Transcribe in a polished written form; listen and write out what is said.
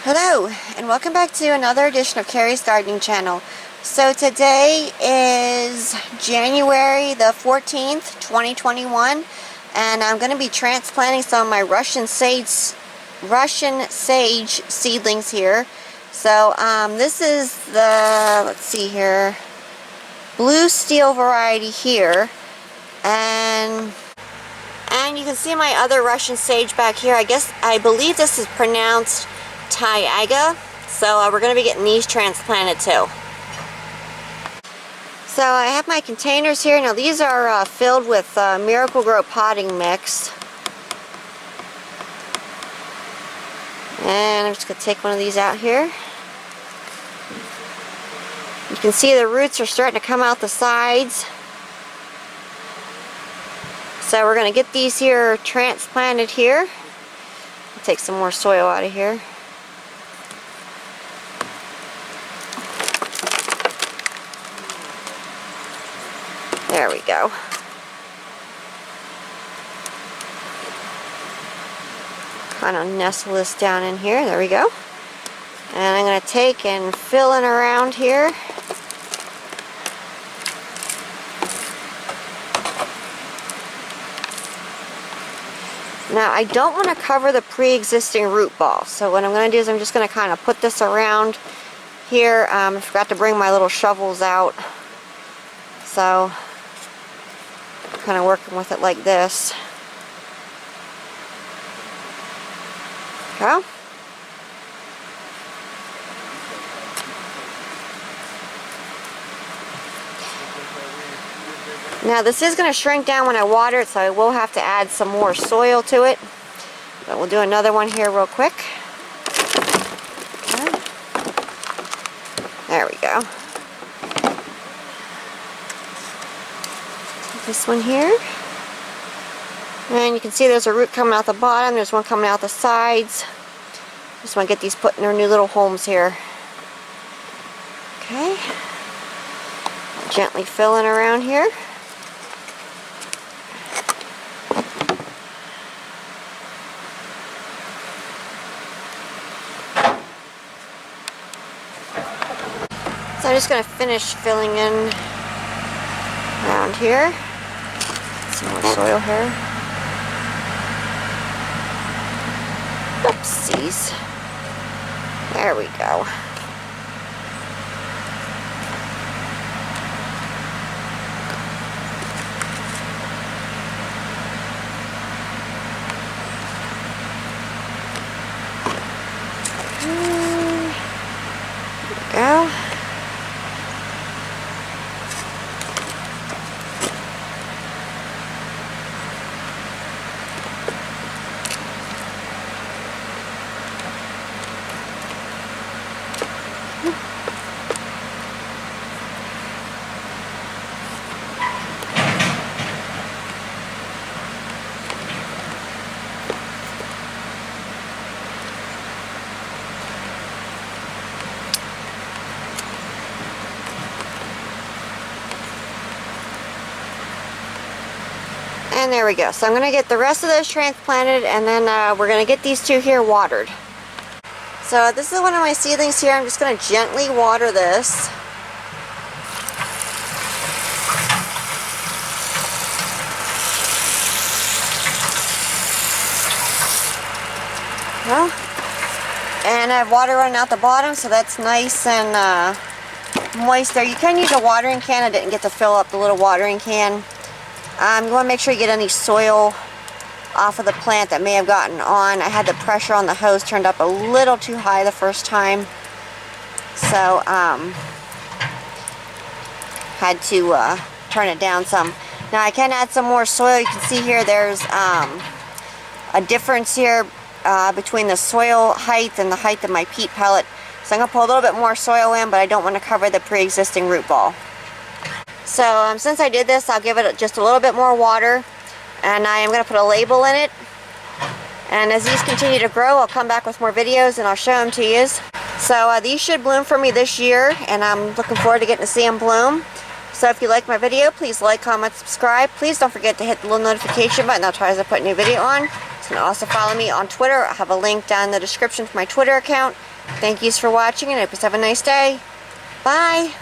Hello, and welcome back to another edition of Carrie's Gardening Channel. So today is January the 14th, 2021, and I'm going to be transplanting some of my Russian sage seedlings here. So this is the, let's see here, blue steel variety here, and you can see my other Russian sage back here. I believe this is pronounced Taiga, so we're going to be getting these transplanted too. So I have my containers here. Now these are filled with Miracle-Gro potting mix, and I'm just going to take one of these out here. You can see the roots are starting to come out the sides, so we're going to get these here transplanted here. I'll take some more soil out of here. There we go. Kind of nestle this down in here. There we go. And I'm going to take and fill in around here. Now I don't want to cover the pre-existing root ball. So what I'm going to do is I'm just going to kind of put this around here. I forgot to bring my little shovels out. So kind of working with it like this. Go. Now this is going to shrink down when I water it, so I will have to add some more soil to it. But we'll do another one here real quick. Okay. There we go. This one here, and you can see there's a root coming out the bottom, there's one coming out the sides. Just want to get these put in their new little homes here. Okay, gently filling around here. So I'm just going to finish filling in around here. Some more soil here. Oopsies. There we go. There we go. And there we go. So I'm going to get the rest of those transplanted, and then we're going to get these two here watered. So this is one of my seedlings here. I'm just going to gently water this. Well, and I have water running out the bottom, so that's nice and moist there. You can use a watering can. I didn't get to fill up the little watering can. You want to make sure you get any soil off of the plant that may have gotten on. I had the pressure on the hose turned up a little too high the first time, so had to turn it down some. Now I can add some more soil. You can see here there's a difference here between the soil height and the height of my peat pellet. So I'm going to put a little bit more soil in, but I don't want to cover the pre-existing root ball. So since I did this, I'll give it just a little bit more water, and I am going to put a label in it. And as these continue to grow, I'll come back with more videos and I'll show them to you. So these should bloom for me this year, and I'm looking forward to getting to see them bloom. So if you like my video, please like, comment, subscribe. Please don't forget to hit the little notification button. I'll try as I put a new video on, And also follow me on Twitter. I have a link down in the description for my Twitter account. Thank yous for watching, and I hope you have a nice day. Bye.